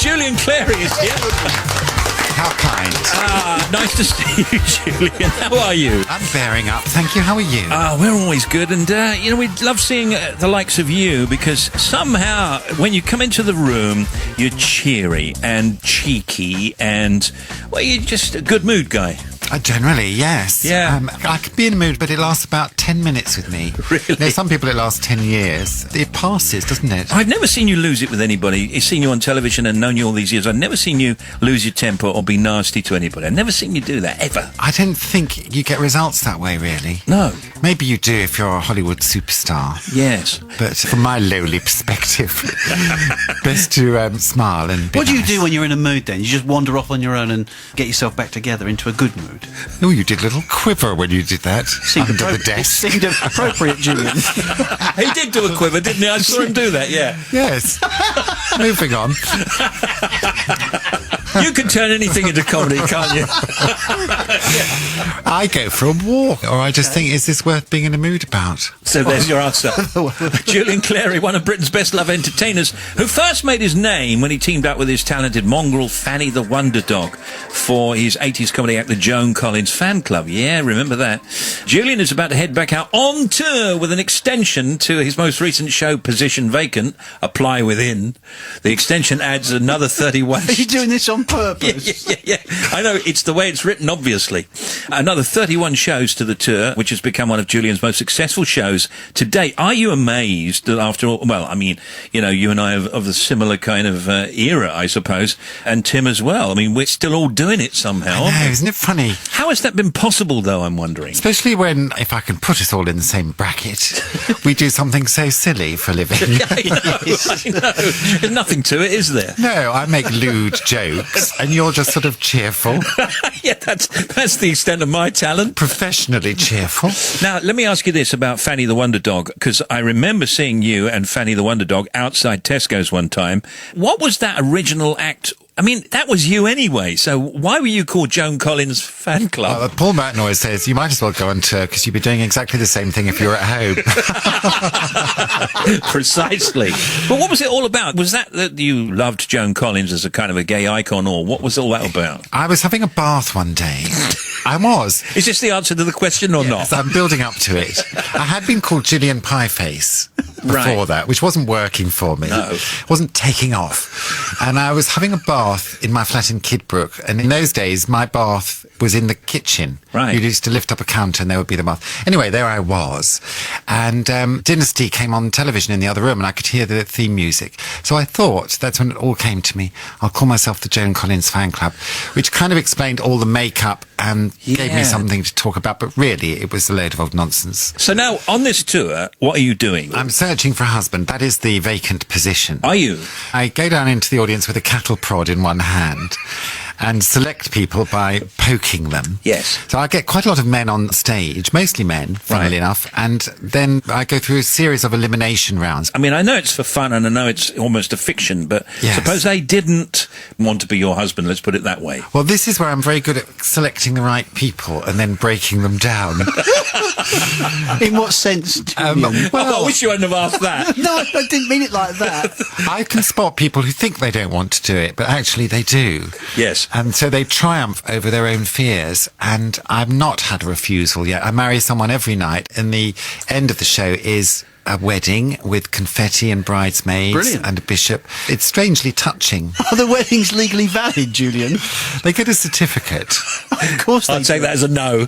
Julian Clary is here. How kind. Nice to see you, Julian. How are you? I'm bearing up. Thank you. How are you? We're always good. And, we love seeing the likes of you because somehow when you come into the room, you're cheery and cheeky and, well, you're just a good mood guy. Generally, yes. Yeah. I could be in a mood, but it lasts about 10 minutes with me. Really? There's some people it lasts 10 years. It passes, doesn't it? I've never seen you lose it with anybody. I've seen you on television and known you all these years. I've never seen you lose your temper or be nasty to anybody. I've never seen you do that, ever. I don't think you get results that way, really. No. Maybe you do if you're a Hollywood superstar. Yes. But from my lowly perspective, best to smile and be What do you nice. do when you're in a mood then? You just wander off on your own and get yourself back together into a good mood? Oh, you did a little quiver when you did that under the It desk. seemed appropriate, Julian. He did do a quiver, didn't he? I saw him do that, yeah. Yes. Moving on. You can turn anything into comedy, can't you? I go for a walk, or I just think, is this worth being in a mood about? So there's your answer. Julian Clary, one of Britain's best-loved entertainers, who first made his name when he teamed up with his talented mongrel Fanny the Wonder Dog for his 80s comedy act, the Joan Collins Fan Club. Yeah, remember that. Julian is about to head back out on tour with an extension to his most recent show, Position Vacant, Apply Within. The extension adds another 31... Are you doing this on purpose? Yeah. I know, it's the way it's written, obviously. Another 31 shows to the tour, which has become one of Julian's most successful shows to date. Are you amazed that after all, well, I mean, you and I are of a similar kind of era, I suppose, and Tim as well. I mean, we're still all doing it somehow. I know, isn't it funny? How has that been possible, though, I'm wondering? Especially when, if I can put us all in the same bracket, we do something so silly for a living. I know. There's nothing to it, is there? No, I make lewd jokes, and you're just sort of cheerful. Yeah, that's the extent of my talent. Professionally cheerful. Now, let me ask you this about Fanny the Wonder Dog, because I remember seeing you and Fanny the Wonder Dog outside Tesco's one time. What was that original act? I mean, that was you anyway, so why were you called Joan Collins Fan Club? Paul Merton always says, you might as well go on tour because you'd be doing exactly the same thing if you were at home. Precisely. But what was it all about? Was that you loved Joan Collins as a kind of a gay icon, or what was all that about? I was having a bath one day. I was. Is this the answer to the question or not? I'm building up to it. I had been called Gillian Pieface before that, which wasn't working for me. No. Wasn't taking off. And I was having a bath in my flat in Kidbrooke, and in those days my bath was in the kitchen. Right. You used to lift up a counter and there would be the bath. Anyway, there I was, and Dynasty came on television in the other room, and I could hear the theme music. So I thought, that's when it all came to me, I'll call myself the Joan Collins Fan Club, which kind of explained all the makeup and gave me something to talk about, but really it was a load of old nonsense. So now, on this tour, what are you doing? I'm searching for a husband. That is the vacant position. Are you? I go down into the audience with a cattle prod in one hand and select people by poking them. Yes. So I get quite a lot of men on stage, mostly men, funnily enough, and then I go through a series of elimination rounds. I mean, I know it's for fun and I know it's almost a fiction, but suppose they didn't want to be your husband, let's put it that way. Well, this is where I'm very good at selecting the right people and then breaking them down. In what sense, Julian? Well, I wish you hadn't have asked that. No, I didn't mean it like that. I can spot people who think they don't want to do it, but actually they do. Yes. And so they triumph over their own fears, and I've not had a refusal yet. I marry someone every night, and the end of the show is a wedding with confetti and bridesmaids. Brilliant. And a bishop. It's strangely touching. Are the weddings legally valid, Julian? They get a certificate. Of course they I'd take do. that as a no.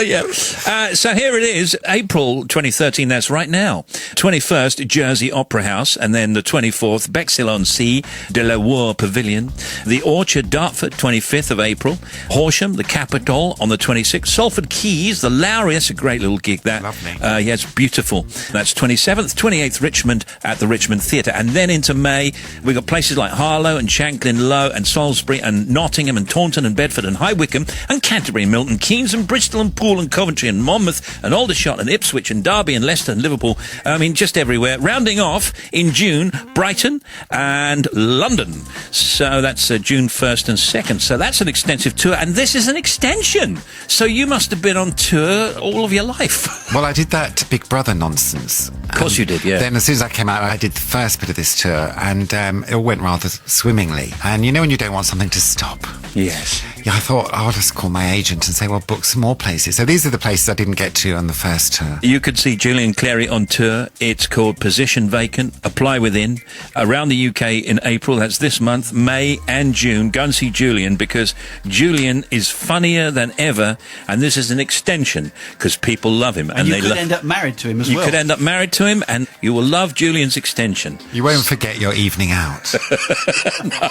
Yeah. So here it is, April 2013, that's right now. 21st, Jersey Opera House, and then the 24th, Bexhill-on-Sea, De La Warre Pavilion. The Orchard, Dartford, 25th of April. Horsham, the Capitol, on the 26th. Salford Keys, the Lowry, that's a great little gig, that. Lovely. Yeah, it's beautiful. That's 27th, 28th, Richmond at the Richmond Theatre. And then into May, we've got places like Harlow and Shanklin Low and Salisbury and Nottingham and Taunton and Bedford and High Wycombe and Canterbury and Milton Keynes and Bristol and Poole and Coventry and Monmouth and Aldershot and Ipswich and Derby and Leicester and Liverpool. I mean, just everywhere. Rounding off in June, Brighton and London. So that's June 1st and 2nd. So that's an extensive tour. And this is an extension. So you must have been on tour all of your life. Well, I did that Big Brother nonsense. Of course you did, yeah. Then as soon as I came out, I did the first bit of this tour, and it all went rather swimmingly. And you know when you don't want something to stop? Yes. Yeah, I thought, I'll just call my agent and say, well, book some more places. So these are the places I didn't get to on the first tour. You could see Julian Clary on tour. It's called Position Vacant. Apply within. Around the UK in April. That's this month, May and June. Go and see Julian, because Julian is funnier than ever, and this is an extension because people love him. And you could end up married to him as well. You could end up married to him, and you will love Julian's extension. You won't forget your evening out. No,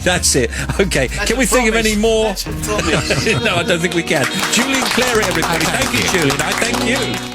that's it. Okay, can we think of any more? That's a promise. No, I don't think we can. Julian Clary, everybody. Thank you, Julian. I thank you.